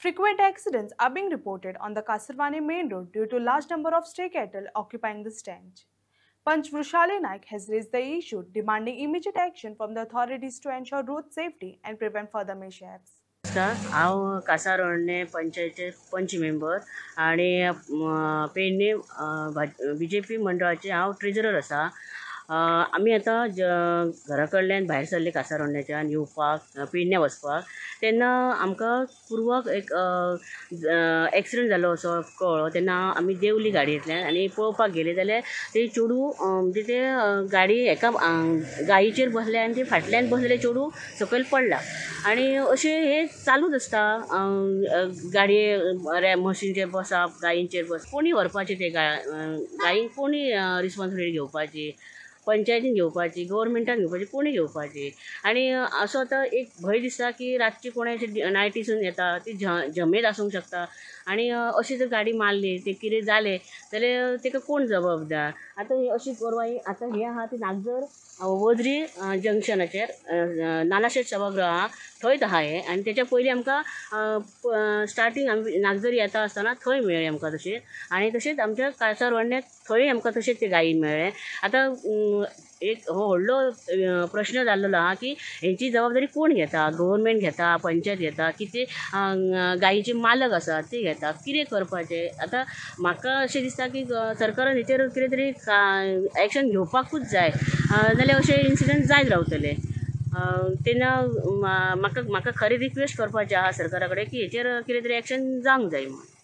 Frequent accidents are being reported on the Kasarwani main road due to large number of stray cattle occupying the stand. Panch Vrushali Naik has raised the issue, demanding immediate action from the authorities to ensure road safety and prevent further mishaps. नमस्कार, हांव कासारवडणे पंचायतीचे पंच member आणि Pedne BJP मंडळाचे हांव treasurer आसा। आमी आतां घरा कडल्यान भायर सरले कासारवडण्याच्यान येवपाक पेडणे वचपाक, तेन्ना आमकां पुर्वाक एक एक्सिडेंट जालो असो कळ्ळो। तेन्ना आमी देंवली गाडयेंतल्यान आनी पळोवपाक गेले जाल्यार ते चेडू म्हणजे ते गाडी एका गायीचेर बसले आनी ते फाटल्यान बसलेले चेडू सकयल पडला। आनी अशें हे चालूच आसता, गाडये मशीनचेर बसप, गायींचेर बसप, कोणी व्हरपाचें ते गायींक कोणी रिस्पॉन्सिबिलिटी घेवपाची, पंचायतीन घेवपाची, गव्हर्मेंटान घेवपाची, कोणी घेवपाची। आनी असो आतां एक भंय दिसता की रातची कोणें नायटीसून येता, ती जमेद आसूंक शकता आनी अशी जर गाडी मारली, ते कितें जालें जाल्यार तेका कोण जबाबदार। आतां अशी परवां आतां हे आहा ती नागजर वजरी जंक्शनाचेर नानाशेठ सभागृह आहा, थंयच आहा हें। आनी तेच्या पयलीं आमकां स्टार्टींग आमी नागजरी येता आसतना थंय मेळ्ळें आमकां तशें, आनी तशेंच आमच्या कासारवडण्यात थंय आमकां तशेंच ते गायी मेळ्ळे। आतां एक हो व्हडलो प्रश्न जाल्लो आहा की हेंची जबाबदारी कोण घेता, गव्हर्मेंट घेता, पंचायत घेता, की ते गायीचे मालक आसात ते घेता, कितें करपाचें। आतां म्हाका अशें दिसता की सरकारान हेचेर कितें तरी एक्शन घेवपाकूच जाय, नाल्यार अशे इन्सिडंट जायत रावतले। तेन्ना म्हाका खरें रिक्वेस्ट करपाचें आहा सरकारा कडेन की हेचेर कितें तरी एक्शन जावंक जाय म्हणून।